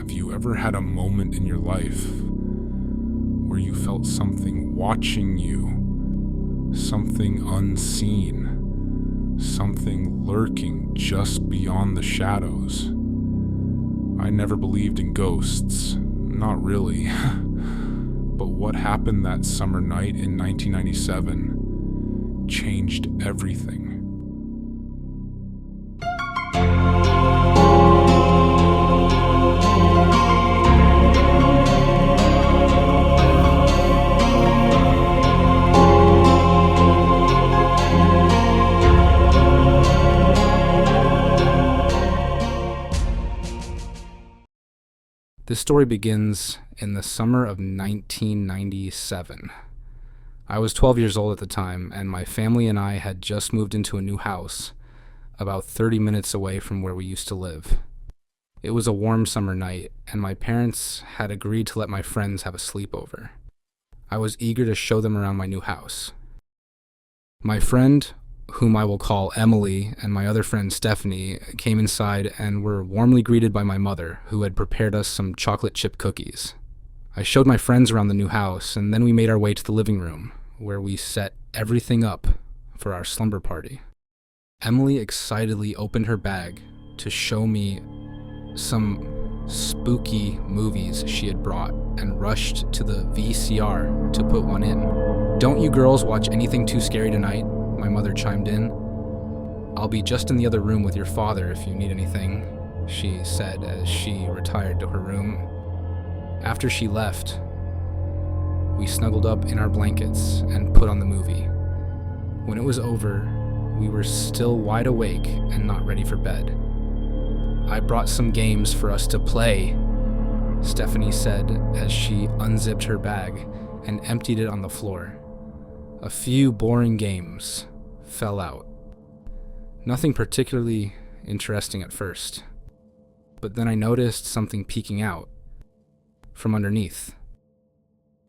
Have you ever had a moment in your life where you felt something watching you, something unseen, something lurking just beyond the shadows? I never believed in ghosts, not really. But what happened that summer night in 1997 changed everything. This story begins in the summer of 1997. I was 12 years old at the time, and my family and I had just moved into a new house, about 30 minutes away from where we used to live. It was a warm summer night, and my parents had agreed to let my friends have a sleepover. I was eager to show them around my new house. My friend, whom I will call Emily, and my other friend Stephanie came inside and were warmly greeted by my mother, who had prepared us some chocolate chip cookies. I showed my friends around the new house, and then we made our way to the living room, where we set everything up for our slumber party. Emily excitedly opened her bag to show me some spooky movies she had brought and rushed to the VCR to put one in. "Don't you girls watch anything too scary tonight?" my mother chimed in. "I'll be just in the other room with your father if you need anything," she said as she retired to her room. After she left, we snuggled up in our blankets and put on the movie. When it was over, we were still wide awake and not ready for bed. "I brought some games for us to play," Stephanie said as she unzipped her bag and emptied it on the floor. A few boring games fell out. Nothing particularly interesting at first, but then I noticed something peeking out from underneath.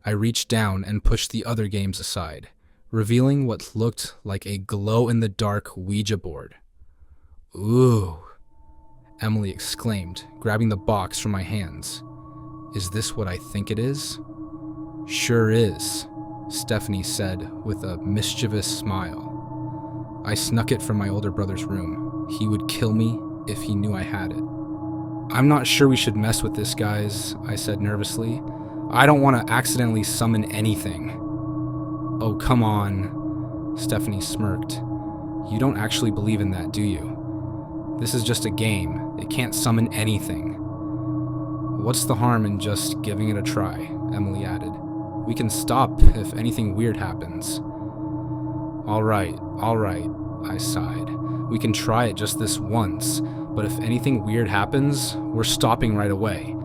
I reached down and pushed the other games aside, revealing what looked like a glow-in-the-dark Ouija board. "Ooh," Emily exclaimed, grabbing the box from my hands. "Is this what I think it is?" "Sure is," Stephanie said with a mischievous smile. "I snuck it from my older brother's room. He would kill me if he knew I had it." "I'm not sure we should mess with this, guys," I said nervously. "I don't want to accidentally summon anything." "Oh, come on," Stephanie smirked. "You don't actually believe in that, do you? This is just a game. It can't summon anything." "What's the harm in just giving it a try?" Emily added. "We can stop if anything weird happens." All right, I sighed. "We can try it just this once, but if anything weird happens, we're stopping right away."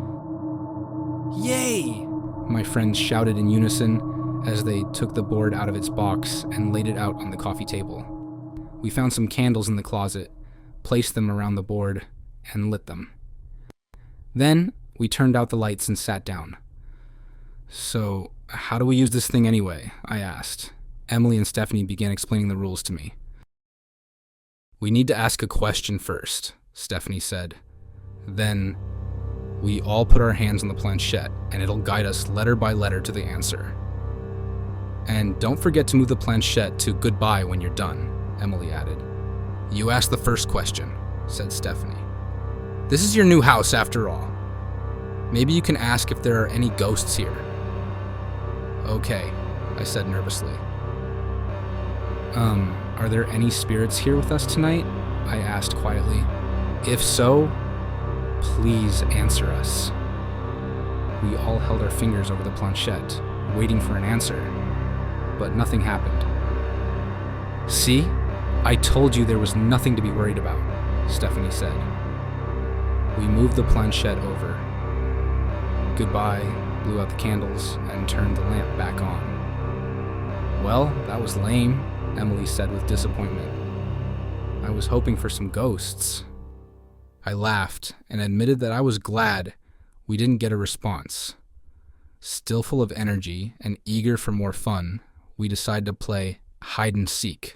"Yay!" my friends shouted in unison as they took the board out of its box and laid it out on the coffee table. We found some candles in the closet, placed them around the board, and lit them. Then we turned out the lights and sat down. "So, how do we use this thing anyway?" I asked. Emily and Stephanie began explaining the rules to me. "We need to ask a question first," Stephanie said. "Then we all put our hands on the planchette, and it'll guide us letter by letter to the answer. And don't forget to move the planchette to goodbye when you're done," Emily added. "You ask the first question," said Stephanie. "This is your new house after all. Maybe you can ask if there are any ghosts here." "Okay," I said nervously. Are there any spirits here with us tonight?" I asked quietly. "If so, please answer us." We all held our fingers over the planchette, waiting for an answer, but nothing happened. "See? I told you there was nothing to be worried about," Stephanie said. We moved the planchette over. Goodbye blew out the candles and turned the lamp back on. "Well, that was lame," Emily said with disappointment. "I was hoping for some ghosts." I laughed and admitted that I was glad we didn't get a response. Still full of energy and eager for more fun, we decided to play hide and seek.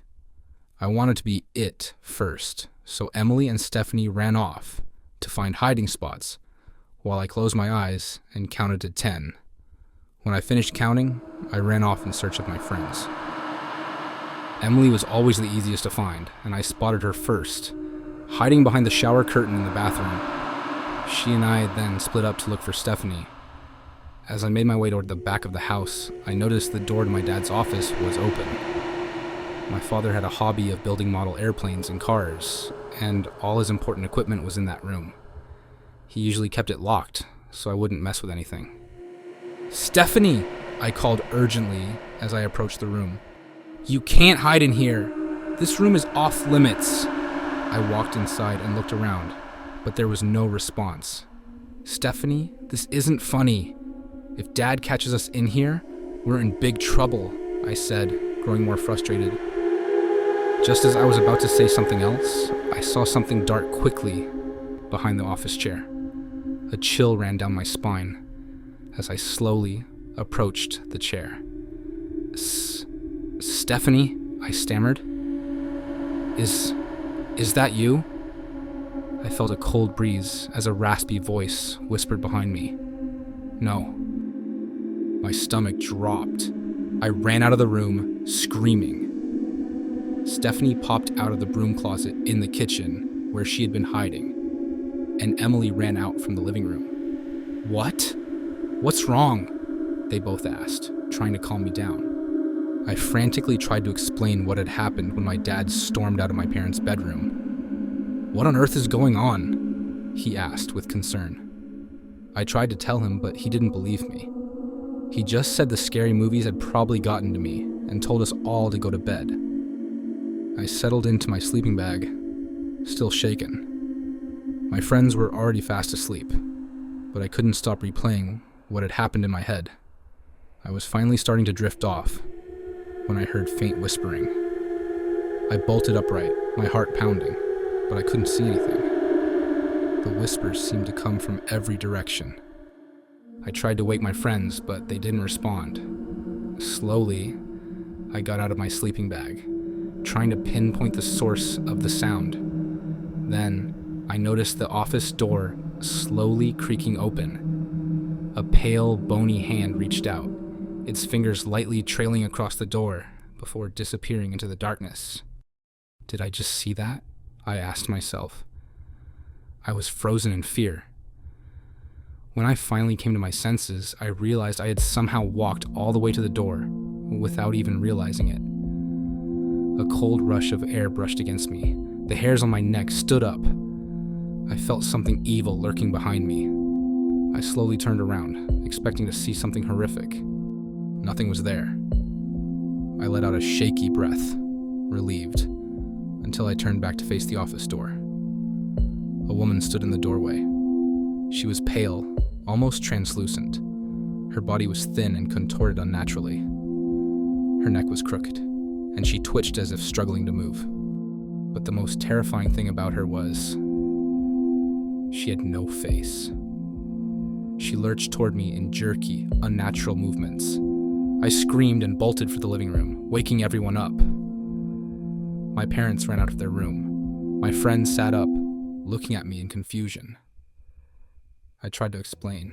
I wanted to be it first, so Emily and Stephanie ran off to find hiding spots, while I closed my eyes and counted to 10. When I finished counting, I ran off in search of my friends. Emily was always the easiest to find, and I spotted her first, hiding behind the shower curtain in the bathroom. She and I then split up to look for Stephanie. As I made my way toward the back of the house, I noticed the door to my dad's office was open. My father had a hobby of building model airplanes and cars, and all his important equipment was in that room. He usually kept it locked, so I wouldn't mess with anything. "Stephanie!" I called urgently as I approached the room. "You can't hide in here. This room is off limits." I walked inside and looked around, but there was no response. "Stephanie, this isn't funny. If Dad catches us in here, we're in big trouble," I said, growing more frustrated. Just as I was about to say something else, I saw something dart quickly behind the office chair. A chill ran down my spine as I slowly approached the chair. "Stephanie," I stammered. Is that you?" I felt a cold breeze as a raspy voice whispered behind me. "No." My stomach dropped. I ran out of the room, screaming. Stephanie popped out of the broom closet in the kitchen, where she had been hiding, and Emily ran out from the living room. "What? What's wrong?" they both asked, trying to calm me down. I frantically tried to explain what had happened when my dad stormed out of my parents' bedroom. "What on earth is going on?" he asked with concern. I tried to tell him, but he didn't believe me. He just said the scary movies had probably gotten to me and told us all to go to bed. I settled into my sleeping bag, still shaken. My friends were already fast asleep, but I couldn't stop replaying what had happened in my head. I was finally starting to drift off when I heard faint whispering. I bolted upright, my heart pounding, but I couldn't see anything. The whispers seemed to come from every direction. I tried to wake my friends, but they didn't respond. Slowly, I got out of my sleeping bag, trying to pinpoint the source of the sound. Then, I noticed the office door slowly creaking open. A pale, bony hand reached out, its fingers lightly trailing across the door before disappearing into the darkness. Did I just see that? I asked myself. I was frozen in fear. When I finally came to my senses, I realized I had somehow walked all the way to the door without even realizing it. A cold rush of air brushed against me. The hairs on my neck stood up. I felt something evil lurking behind me. I slowly turned around, expecting to see something horrific. Nothing was there. I let out a shaky breath, relieved, until I turned back to face the office door. A woman stood in the doorway. She was pale, almost translucent. Her body was thin and contorted unnaturally. Her neck was crooked, and she twitched as if struggling to move. But the most terrifying thing about her was she had no face. She lurched toward me in jerky, unnatural movements. I screamed and bolted for the living room, waking everyone up. My parents ran out of their room. My friends sat up, looking at me in confusion. I tried to explain,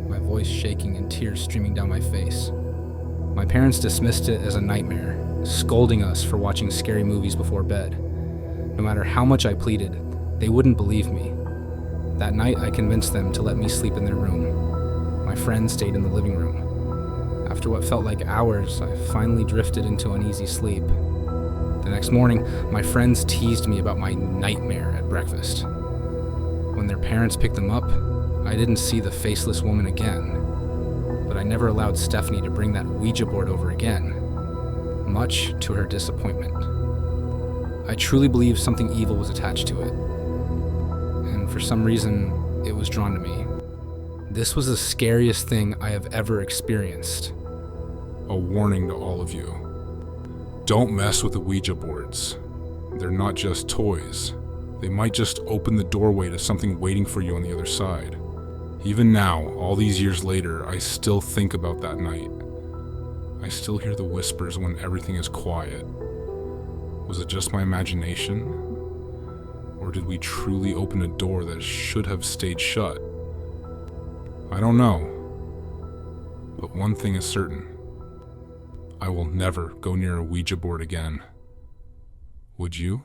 my voice shaking and tears streaming down my face. My parents dismissed it as a nightmare, scolding us for watching scary movies before bed. No matter how much I pleaded, they wouldn't believe me. That night, I convinced them to let me sleep in their room. My friends stayed in the living room. After what felt like hours, I finally drifted into uneasy sleep. The next morning, my friends teased me about my nightmare at breakfast. When their parents picked them up, I didn't see the faceless woman again. But I never allowed Stephanie to bring that Ouija board over again, much to her disappointment. I truly believe something evil was attached to it, and for some reason, it was drawn to me. This was the scariest thing I have ever experienced. A warning to all of you. Don't mess with the Ouija boards. They're not just toys. They might just open the doorway to something waiting for you on the other side. Even now, all these years later, I still think about that night. I still hear the whispers when everything is quiet. Was it just my imagination? Or did we truly open a door that should have stayed shut? I don't know. But one thing is certain. I will never go near a Ouija board again. Would you?